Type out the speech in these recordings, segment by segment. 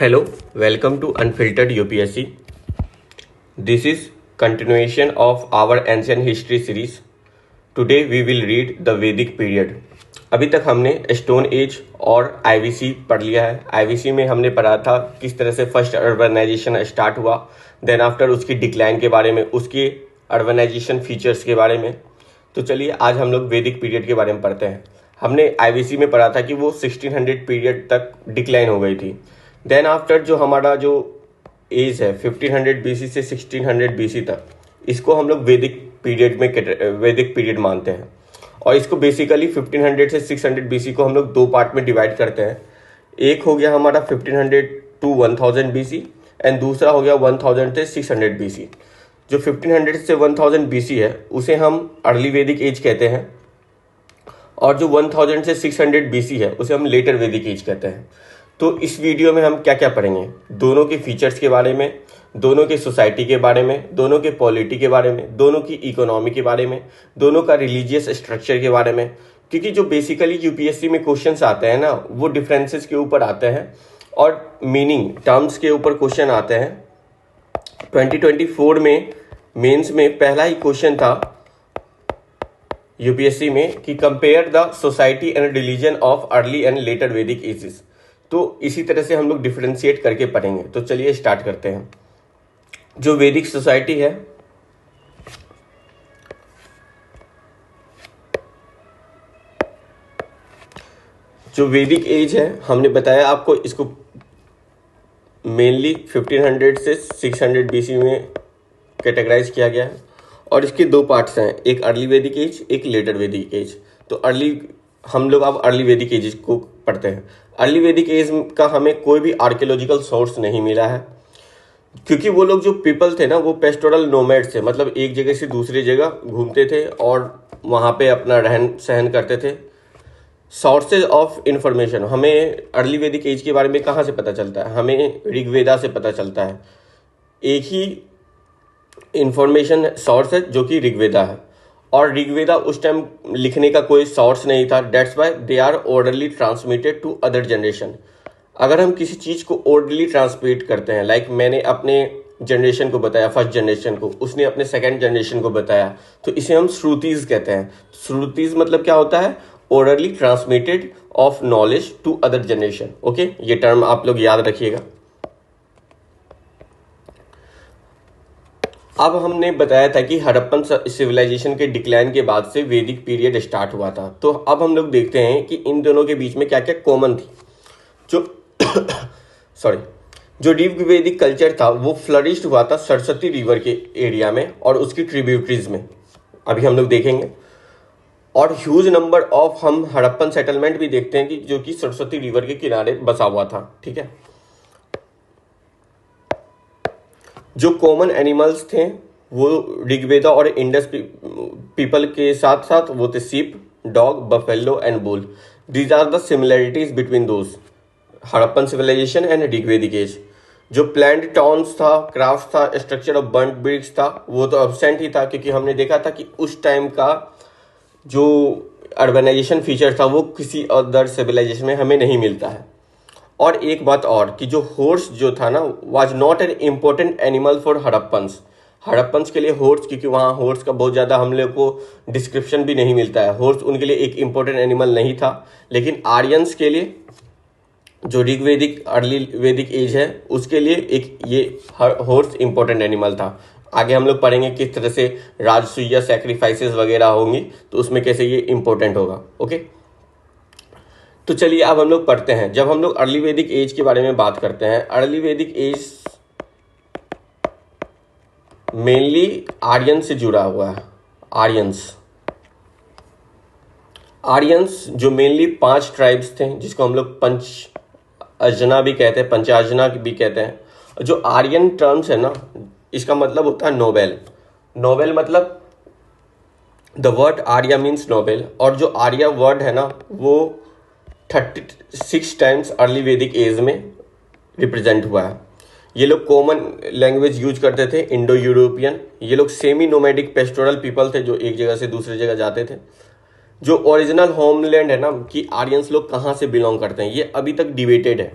Hello, welcome to Unfiltered UPSC. This is continuation of our ancient history series. Today we will read the Vedic period. अभी तक हमने stone age और IVC पढ़ लिया है. IVC में हमने पढ़ा था किस तरह से फर्स्ट अर्बनाइजेशन स्टार्ट हुआ, देन आफ्टर उसकी डिक्लाइन के बारे में, उसके अर्बनाइजेशन फीचर्स के बारे में. तो चलिए आज हम लोग वैदिक पीरियड के बारे में पढ़ते हैं. हमने आईवीसी में पढ़ा था कि वो 1600 पीरियड तक डिक्लाइन हो गई थी. देन आफ्टर जो हमारा जो एज है 1500 बीसी से 1600 बीसी तक, इसको हम लोग वैदिक पीरियड मानते हैं. और इसको बेसिकली 1500 से 600 बीसी को हम लोग दो पार्ट में डिवाइड करते हैं. एक हो गया हमारा 1500 टू 1000 बीसी एंड दूसरा हो गया 1000 से 600 बीसी. जो 1500 से 1000 बीसी है उसे हम अर्ली वैदिक एज कहते हैं, और जो 1000 से 600 बीसी है उसे हम लेटर वैदिक एज कहते हैं. तो इस वीडियो में हम क्या क्या पढ़ेंगे, दोनों के फीचर्स के बारे में, दोनों के सोसाइटी के बारे में, दोनों के पॉलिटी के बारे में, दोनों की इकोनॉमी के बारे में, दोनों का रिलीजियस स्ट्रक्चर के बारे में. क्योंकि जो बेसिकली यूपीएससी में क्वेश्चंस आते हैं ना, वो डिफरेंसेस के ऊपर आते हैं और मीनिंग टर्म्स के ऊपर क्वेश्चन आते हैं. 2024 में मेंस में पहला ही क्वेश्चन था यूपीएससी में कि compare the society and religion of early and later वैदिक एजेस. तो इसी तरह से हम लोग डिफरेंशिएट करके पढ़ेंगे. तो चलिए स्टार्ट करते हैं. जो वैदिक सोसाइटी है, जो वैदिक एज है, हमने बताया आपको इसको मेनली 1500 से 600 बीसी में कैटेगराइज किया गया है. और इसके दो पार्ट्स हैं, एक अर्ली वैदिक एज, एक लेटर वैदिक एज. तो हम लोग अब अर्ली वैदिक एज को पढ़ते हैं. अर्ली वैदिक एज का हमें कोई भी आर्कियोलॉजिकल सोर्स नहीं मिला है, क्योंकि वो लोग जो पीपल थे ना, वो पेस्टोरल नोमैड्स थे. मतलब एक जगह से दूसरी जगह घूमते थे और वहाँ पे अपना रहन सहन करते थे. सोर्सेज ऑफ इंफॉर्मेशन हमें अर्ली वैदिक एज के बारे में कहाँ से पता चलता है? हमें ऋग्वेदा से पता चलता है. एक ही इंफॉर्मेशन सोर्स है जो कि ऋग्वेदा है, और ऋग्वेदा उस टाइम लिखने का कोई सोर्स नहीं था. That's why they are orderly transmitted to other generation. अगर हम किसी चीज़ को ऑर्डरली ट्रांसमिट करते हैं, लाइक मैंने अपने जनरेशन को बताया, फर्स्ट जनरेशन को, उसने अपने सेकंड जनरेशन को बताया, तो इसे हम श्रुतिज कहते हैं. श्रुतिज मतलब क्या होता है? Orderly transmitted of knowledge to other generation. Okay, ये टर्म आप लोग याद रखिएगा. अब हमने बताया था कि हड़प्पन सिविलाइजेशन के डिक्लाइन के बाद से वैदिक पीरियड स्टार्ट हुआ था. तो अब हम लोग देखते हैं कि इन दोनों के बीच में क्या क्या कॉमन थी. जो ऋग्वैदिक कल्चर था वो फ्लरिश्ड हुआ था सरस्वती रिवर के एरिया में और उसकी ट्रिब्यूटरीज में, अभी हम लोग देखेंगे. और ह्यूज नंबर ऑफ हम हड़प्पन सेटलमेंट भी देखते हैं कि जो कि सरस्वती रिवर के किनारे बसा हुआ था. ठीक है. जो कॉमन एनिमल्स थे वो ऋग्वेदा और इंडस पीपल के साथ साथ वो थे sheep, dog, buffalo and bull. These are the similarities between those Harappan civilisation and Rigvedic age. जो प्लैंड टाउन्स था, क्राफ्ट था, स्ट्रक्चर ऑफ बर्न्ट ब्रिक्स था, वो तो एब्सेंट ही था, क्योंकि हमने देखा था कि उस टाइम का जो अर्बनाइजेशन फीचर था वो किसी अदर सिविलाइजेशन में हमें नहीं मिलता है. और एक बात और कि जो हॉर्स जो था ना, was not an important animal for Harappans के लिए हॉर्स, क्योंकि वहाँ हॉर्स का बहुत ज़्यादा हम लोग को डिस्क्रिप्शन भी नहीं मिलता है. हॉर्स उनके लिए एक इम्पोर्टेंट एनिमल नहीं था. लेकिन आर्यंस के लिए, जो ऋग्वैदिक अर्ली वैदिक एज है, उसके लिए एक ये हॉर्स इम्पोर्टेंट एनिमल था. आगे हम लोग पढ़ेंगे किस तरह से राजसूय सैक्रिफाइसेस वगैरह होंगी, तो उसमें कैसे ये इम्पोर्टेंट होगा. ओके, तो चलिए अब हम लोग पढ़ते हैं. जब हम लोग अर्ली वैदिक एज के बारे में बात करते हैं, early Vedic as mainly Aryan से जुड़ा हुआ है. आर्यंस जो मेनली 5 ट्राइब्स थे, जिसको हम लोग पंचाजना भी कहते हैं, पंचाजना भी कहते हैं. जो आर्यन टर्म्स है ना, इसका मतलब होता है नोबेल. नोबेल मतलब the word Arya means Nobel. और जो आर्या वर्ड है ना, वो 36 टाइम्स अर्ली वैदिक एज में रिप्रेजेंट हुआ है. ये लोग कॉमन लैंग्वेज यूज करते थे, इंडो यूरोपियन. ये लोग सेमी नोमैडिक पेस्टोरल पीपल थे जो एक जगह से दूसरी जगह जाते थे. जो ओरिजिनल होमलैंड है ना कि आर्यंस लोग कहाँ से बिलोंग करते हैं, ये अभी तक डिबेटेड है.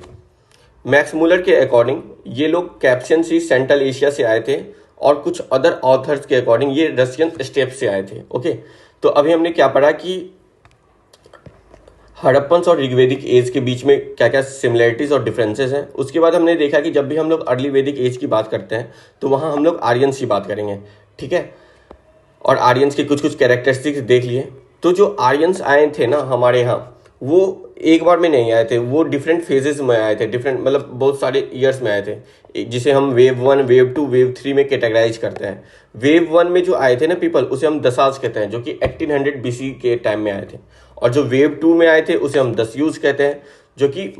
मैक्स मूलर के अकॉर्डिंग ये लोग कैप्शन सी सेंट्रल एशिया से आए थे और कुछ अदर ऑथर्स के अकॉर्डिंग ये रशियन स्टेप से आए थे। ओके, तो अभी हमने क्या पढ़ा कि हड़प्पन्स और ऋग्वेदिक एज के बीच में क्या क्या सिमिलरिटीज और डिफरेंसेस हैं। उसके बाद हमने देखा कि जब भी हम लोग अर्ली वैदिक एज की बात करते हैं तो वहाँ हम लोग आर्यंस की बात करेंगे, ठीक है, और आर्यंस के कुछ कुछ कैरेक्टरिस्टिक्स देख लिए। तो जो आर्यंस आए थे ना हमारे यहाँ, वो एक बार में नहीं आए थे, वो डिफरेंट फेजेस में आए थे, डिफरेंट मतलब बहुत सारे ईयर्स में आए थे, जिसे हम वेव 1, वेव 2, वेव 3 में कैटेगराइज करते हैं। वेव 1 में जो आए थे ना पीपल, उसे हम दसास कहते हैं, जो कि 1800 BC के टाइम में आए थे। और जो वेव 2 में आए थे उसे हम दस्यूज कहते हैं, जो कि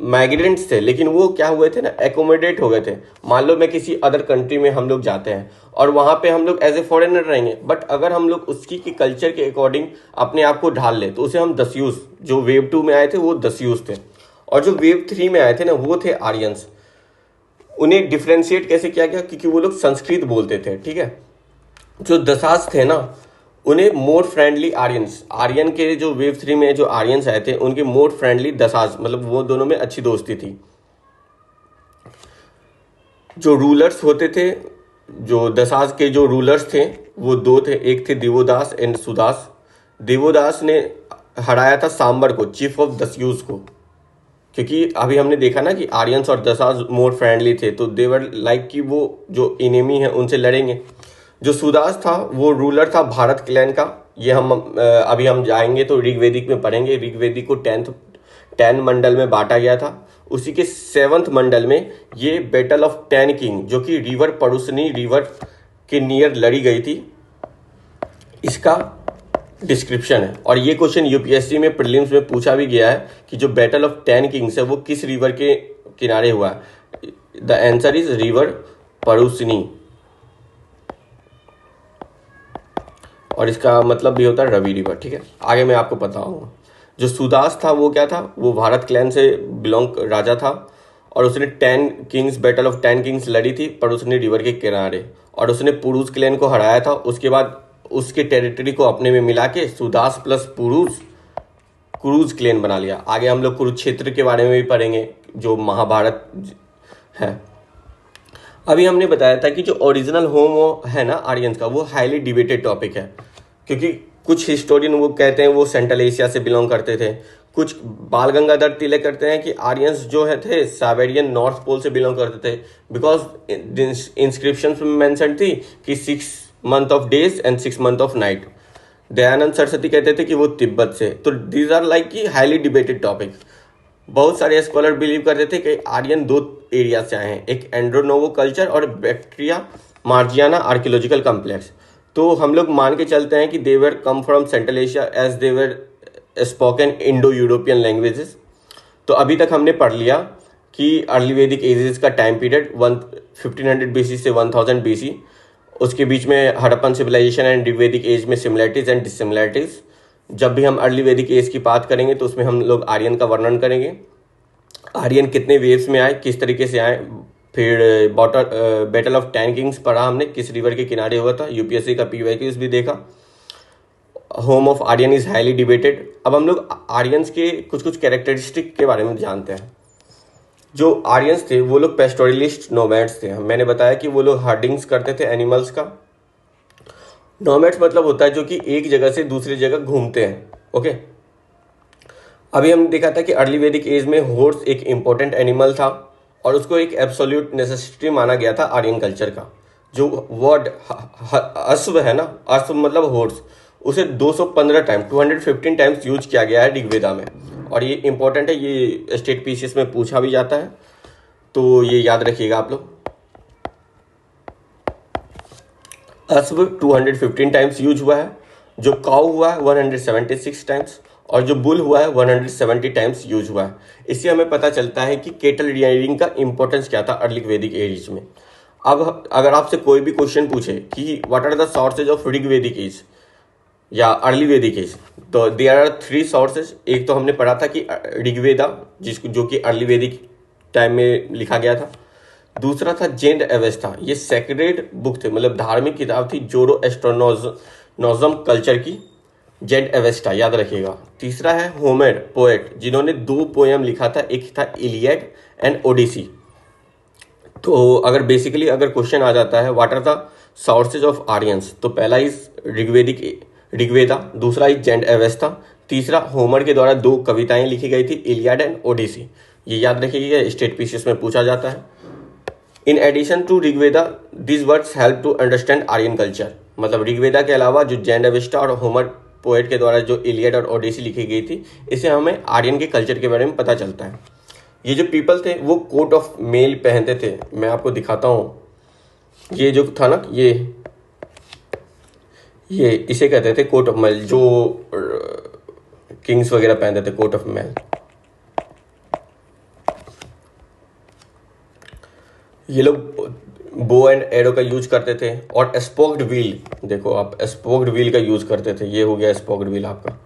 माइग्रेंट्स थे, लेकिन वो क्या हुए थे ना, एकोमोडेट हो गए थे। मान लो मैं किसी अदर कंट्री में हम लोग जाते हैं और वहाँ पे हम लोग एज ए फॉरेनर रहेंगे, बट अगर हम लोग उसकी की कल्चर के अकॉर्डिंग अपने आप को ढाल ले तो उसे हम दस्यूज, जो वेव 2 में आए थे वो दस्यूज थे, और जो वेव 3 में आए थे ना वो थे आर्यंस। उन्हें डिफ्रेंशिएट कैसे किया गया, क्योंकि वो लोग संस्कृत बोलते थे, ठीक है। जो दसास थे ना, उन्हें मोर फ्रेंडली आर्यंस, आर्यन के जो वेव 3 में जो आर्यंस आए थे उनके मोर फ्रेंडली दसास, मतलब वो दोनों में अच्छी दोस्ती थी। जो रूलर्स होते थे, जो दसास के जो रूलर्स थे वो दो थे, एक थे दिवोदास एंड सुदास। दिवोदास ने हराया था सांबर को, चीफ ऑफ दस्यूज को, क्योंकि अभी हमने देखा ना कि आर्यंस और दसास मोर फ्रेंडली थे, तो देवर लाइक कि वो जो इनेमी है उनसे लड़ेंगे। जो सुदास था वो रूलर था भारत क्लैन का। ये हम अभी हम जाएंगे तो ऋग्वेदिक में पढ़ेंगे। ऋग्वेदिक को 10 मंडल में बांटा गया था। उसी के 7th मंडल में ये बैटल ऑफ 10 किंग, जो कि रिवर परुसनी रिवर के नियर लड़ी गई थी, इसका डिस्क्रिप्शन है। और ये क्वेश्चन यूपीएससी में प्रीलिम्स में पूछा भी गया है कि जो बैटल ऑफ 10 किंग्स है वो किस रिवर के किनारे हुआ है। द आंसर इज रिवर परुसनी, और इसका मतलब भी होता है रवि रिवर, ठीक है। आगे मैं आपको बताऊंगा। जो सुदास था वो क्या था, वो भारत क्लैन से बिलोंग राजा था, और उसने 10 किंग्स बैटल ऑफ 10 किंग्स लड़ी थी परुसनी रिवर के किनारे, और उसने पुरुष क्लैन को हराया था। उसके बाद उसके टेरिटरी को अपने में मिला के सुदास प्लस पुरुष कुरुज क्लैन बना लिया। आगे हम लोग कुरुक्षेत्र के बारे में भी पढ़ेंगे, जो महाभारत है। अभी हमने बताया था कि जो ओरिजिनल होम है ना आर्यंस का, वो हाईली डिबेटेड टॉपिक है, क्योंकि कुछ हिस्टोरियन वो कहते हैं वो सेंट्रल एशिया से बिलोंग करते थे, कुछ बाल गंगाधर तिलक करते हैं कि आर्यंस जो है थे साइबेरियन नॉर्थ पोल से बिलोंग करते थे, बिकॉज इंस्क्रिप्शन में मेंशन थी कि 6 month of days and 6 month of night. Dayanand Saraswati कहते थे कि वो तिब्बत से। तो दीज आर लाइक की हाईली डिबेटेड टॉपिक। बहुत सारे स्कॉलर बिलीव करते थे कि आर्यन 2 एरिया से आए हैं, एक एंड्रोनोवो कल्चर और बैक्ट्रिया मार्जियाना आर्कियोलॉजिकल कॉम्प्लेक्स। तो हम लोग मान के चलते हैं कि they were come from Central Asia as they were spoken Indo European languages. तो अभी तक हमने पढ़ लिया कि अर्ली वैदिक एजेस का टाइम पीरियड 1500 BC से 1000 BC, उसके बीच में Harappan civilisation and Rigvedic age में सिमिलरिटीज एंड डिसिमिलरिटीज। जब भी हम अर्ली वैदिक एज की बात करेंगे तो उसमें हम लोग आर्यन का वर्णन करेंगे, आर्यन कितने वेव्स में आए, किस तरीके से आए। फिर बैटल ऑफ 10 किंग्स पढ़ा हमने, किस रिवर के किनारे हुआ था, यूपीएससी का पीवाईक्यूज भी देखा। Home of Aryan is highly debated. अब हम लोग आर्यंस के कुछ कुछ कैरेक्टरिस्टिक के बारे में जानते हैं। जो आर्यंस थे वो लोग पेस्टोरलिस्ट नोमैड्स थे। मैंने बताया कि वो लोग हर्डिंग्स करते थे एनिमल्स का। नोमैड्स मतलब होता है जो कि एक जगह से दूसरी जगह घूमते हैं, ओके। अभी हमने देखा था कि अर्ली वैदिक एज में हॉर्स एक इंपॉर्टेंट एनिमल था और उसको एक एब्सोल्यूट नेसेसिटी माना गया था आर्यन कल्चर का। जो वर्ड अश्व है ना, अश्व मतलब हॉर्स, उसे 215 टाइम 215 टाइम्स यूज किया गया है ऋग्वेदा में। और ये इंपॉर्टेंट है, ये स्टेट पीसीएस में पूछा भी जाता है, तो ये याद रखिएगा आप लोग। अश्व 215 टाइम्स यूज हुआ है, जो काउ हुआ है 176 टाइम्स, और जो बुल हुआ है 170 टाइम्स यूज हुआ है। इससे हमें पता चलता है कि केटल रियरिंग का इंपॉर्टेंस क्या था अर्ली वैदिक एज में। अब अगर आपसे कोई भी क्वेश्चन पूछे कि what are the sources of Rigvedic age या अर्ली वैदिक एज, तो देयर आर 3 सोर्सेज। एक तो हमने पढ़ा था कि ऋग्वेदा, जिसको जो कि अर्ली वैदिक टाइम में लिखा गया था। दूसरा था जैन अवेस्ता, ये सेक्रेड बुक थे, मतलब धार्मिक किताब थी जोरो एस्ट्रोनोजम कल्चर की। जेड एवेस्टा, याद रखिएगा। तीसरा है होमेर पोएट, जिन्होंने 2 पोएम लिखा था, एक था इलियड एंड ओडिसी। तो अगर बेसिकली अगर क्वेश्चन आ जाता है what are the sources of Aryans, तो पहला इज ऋग्वेदा, दूसरा इज जेड एवेस्टा, तीसरा होमर के द्वारा 2 कविताएं लिखी गई थी, इलियड एंड ओडिसी। ये याद रखिएगा, स्टेट पीसीएस में पूछा जाता है। In addition to Rigveda this words help to understand Aryan culture, मतलब ऋग्वेदा के अलावा जो जेड एवेस्टा और होमर पोएट के द्वारा जो इलियड और ओडिसी लिखी गई थी, इससे हमें आर्यन के कल्चर के बारे में पता चलता है। ये जो पीपल थे वो कोट ऑफ मेल पहनते थे, मैं आपको दिखाता हूँ। ये जो था ना, ये इसे कहते थे कोट ऑफ मेल, जो किंग्स वगैरह पहनते थे कोट ऑफ मेल। ये लोग बो एंड एरो का यूज करते थे, और स्पोक्ड व्हील, देखो आप स्पोक्ड व्हील का यूज करते थे। ये हो गया स्पोक्ड व्हील आपका।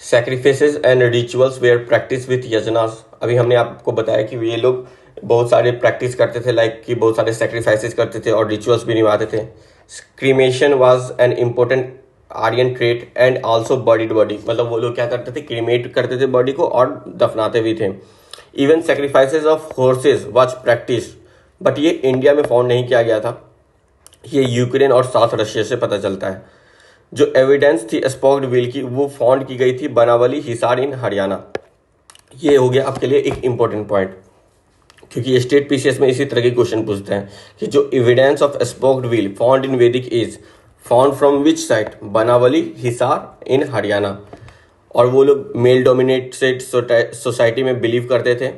Sacrifices and rituals were practice with yajnas, अभी हमने आपको बताया कि ये लोग बहुत सारे प्रैक्टिस करते थे, लाइक कि बहुत सारे सैक्रिफाइसेस करते थे और रिचुअल्स भी निभाते थे। Cremation was an important Aryan trait and also bodied body, मतलब वो लोग क्या करते थे, क्रीमेट करते थे बॉडी को और दफनाते भी थे। Even sacrifices of horses was practice, but ये इंडिया में फाउंड नहीं किया गया था, ये यूक्रेन और साउथ रशिया से पता चलता है। जो एविडेंस थी स्पोक्ड व्हील की, वो फाउंड की गई थी बनावली हिसार इन हरियाणा। ये हो गया आपके लिए एक इंपॉर्टेंट पॉइंट, क्योंकि स्टेट पीसीएस में इसी तरह के क्वेश्चन पूछते हैं कि जो evidence of spoked wheel found in Vedic age found from which site, Banawali Hisar in Haryana. और वो लोग मेल डोमिनेटेड सोसाइटी में बिलीव करते थे।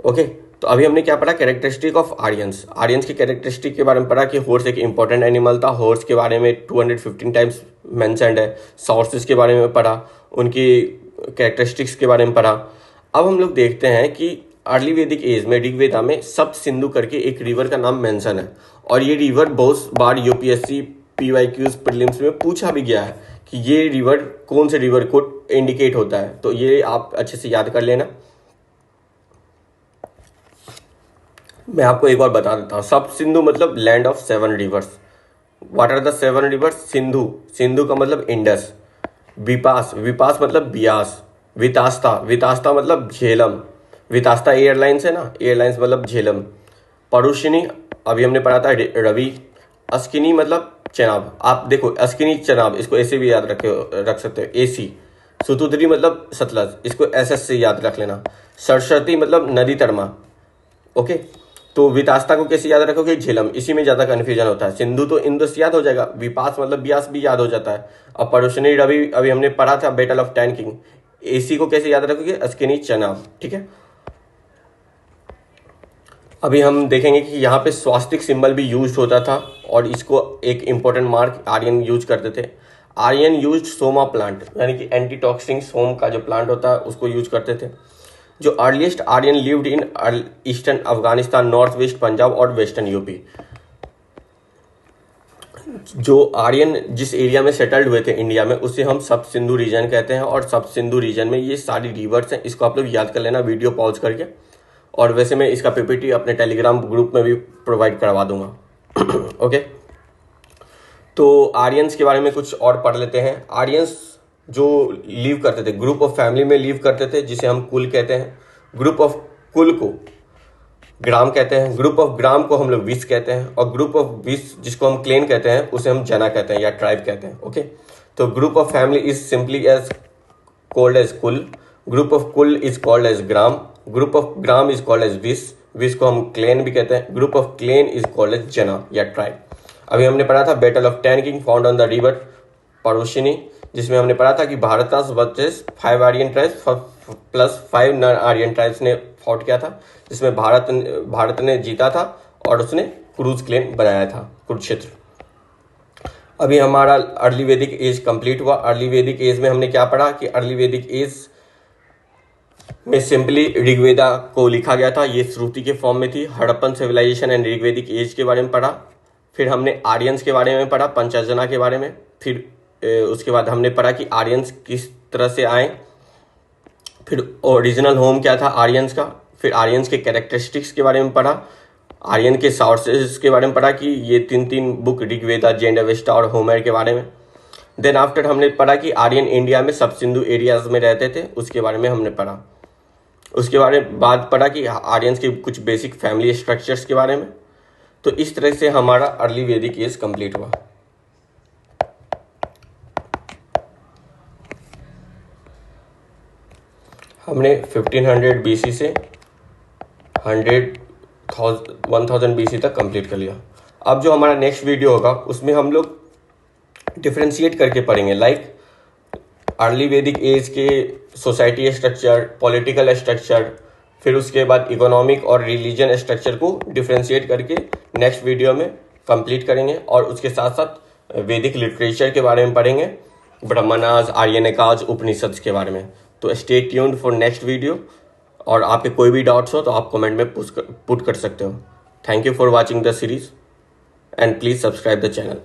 ओके, तो अभी हमने क्या पढ़ा, कैरेक्टरिस्टिक ऑफ आर्यंस। आर्यंस की कैरेक्टरिस्टिक के बारे में पढ़ा कि हॉर्स एक इंपॉर्टेंट एनिमल था, हॉर्स के बारे में 215 टाइम्स मेंशन्ड है। सोर्सेज के बारे में पढ़ा, उनकी कैरेक्टरिस्टिक्स के बारे में पढ़ा। अब हम लोग देखते हैं कि अर्ली वैदिक एज में ऋग्वेदा में सप्त सिंधु करके एक रिवर का नाम मेंशन है, और ये रिवर बहुत बार यूपीएससी पीवाईक्यूज प्रीलिम्स में पूछा भी गया है कि ये रिवर कौन से रिवर को इंडिकेट होता है, तो ये आप अच्छे से याद कर लेना। मैं आपको एक बार बता देता हूँ, सप्त सिंधु मतलब land of 7 rivers. What are the 7 rivers? Sindhu, Sindhu का मतलब इंडस। विपास, विपास मतलब बियास। वितास्ता, वितास्ता मतलब झेलम। वितास्ता एयरलाइंस है ना, एयरलाइंस मतलब झेलम। परुषिनी अभी हमने पढ़ा था रवि। अस्किनी मतलब चनाब, आप देखो अस्किनी चनाब, इसको ऐसे भी याद रख सकते हो, एसी। सुतुद्री मतलब सतलज, इसको एसएस से याद रख लेना। सरस्वती मतलब नदी तरमा। ओके, तो वितास्ता को कैसे याद रखोगे? झेलम, इसी में ज्यादा कंफ्यूजन होता है। सिंधु तो इंदुस याद हो जाएगा, विपास मतलब ब्यास भी याद हो जाता है। और परुषणी रवि अभी हमने पढ़ा था battle of ten king. AC को कैसे याद रखोगे? अस्किनी चनाब। ठीक है, अभी हम देखेंगे कि यहाँ पे स्वास्तिक सिंबल भी यूज होता था, और इसको एक इंपॉर्टेंट मार्क आर्यन यूज करते थे। आर्यन यूज सोमा प्लांट, यानी कि एंटीटॉक्सिन सोम का जो प्लांट होता है उसको यूज करते थे। जो earliest Aryan lived in eastern Afghanistan, north west Punjab और वेस्टर्न यूपी। जो आर्यन जिस एरिया में सेटल्ड हुए थे इंडिया में, उसे हम सप्त सिंधु रीजन कहते हैं, और सप्त सिंधु रीजन में ये सारी रिवर्स हैं। इसको आप लोग याद कर लेना वीडियो पॉज करके, और वैसे मैं इसका पीपीटी अपने टेलीग्राम ग्रुप में भी प्रोवाइड करवा दूंगा। ओके, तो आर्यंस के बारे में कुछ और पढ़ लेते हैं। आर्यंस जो लीव करते थे, ग्रुप ऑफ फैमिली में लीव करते थे, जिसे हम कुल कहते हैं। ग्रुप ऑफ कुल को ग्राम कहते हैं, ग्रुप ऑफ ग्राम को हम लोग विस कहते हैं, और ग्रुप ऑफ विस जिसको हम क्लेन कहते हैं उसे हम जना कहते हैं या ट्राइब कहते हैं। ओके, तो group of family is simply as called as kul, group of kul is called as gram, group of gram is called as vis, vis को हम क्लेन भी कहते हैं, group of clan is called as jana या ट्राइब। अभी हमने पढ़ा था battle of ten king found on the river Parushni, जिसमें हमने पढ़ा था कि Bharat versus 5 Aryan tribes plus 5 non Aryan tribes ने फाउट किया था, जिसमें भारत ने जीता था और उसने क्रूज क्लेन बनाया था कुरुक्षेत्र। अभी हमारा अर्ली वैदिक एज कंप्लीट हुआ। अर्ली वैदिक एज में हमने क्या पढ़ा कि अर्ली वैदिक एज में सिंपली ऋग्वेदा को लिखा गया था, ये श्रुति के फॉर्म में थी। Harappan civilisation and Rigvedic age के बारे में पढ़ा। फिर हमने आर्यंस के बारे में पढ़ा, पंचजना के बारे में। फिर उसके बाद हमने पढ़ा कि आर्यंस किस तरह से आए, फिर ओरिजिनल होम क्या था आर्यंस का, फिर आर्यंस के कैरेक्टरिस्टिक्स के बारे में पढ़ा, आर्यन के सोर्सेज के बारे में पढ़ा कि ये तीन बुक ऋग्वेदा, जेंड अवेस्टा और होमर के बारे में। देन आफ्टर हमने पढ़ा कि आर्यन इंडिया में सब सिंधु एरियाज में रहते थे, उसके बारे में हमने पढ़ा। उसके बारे में बाद पढ़ा कि आर्यंस के कुछ बेसिक फैमिली स्ट्रक्चर्स के बारे में। तो इस तरह से हमारा अर्ली वैदिक एज कंप्लीट हुआ। हमने 1500 BC से 1000 BC तक कंप्लीट कर लिया। अब जो हमारा नेक्स्ट वीडियो होगा उसमें हम लोग डिफ्रेंशिएट करके पढ़ेंगे, लाइक अर्ली वैदिक एज के सोसाइटी स्ट्रक्चर, पॉलिटिकल स्ट्रक्चर, फिर उसके बाद इकोनॉमिक और रिलीजन स्ट्रक्चर को डिफ्रेंशिएट करके नेक्स्ट वीडियो में कंप्लीट करेंगे। और उसके साथ साथ वैदिक लिटरेचर के बारे में पढ़ेंगे, ब्राह्मणास, आर्यनिकास, उपनिषद के बारे में। तो stay tuned for next video. और आपके कोई भी डाउट्स हो तो आप कमेंट में पुट कर सकते हो। Thank you for watching the series and please subscribe the channel.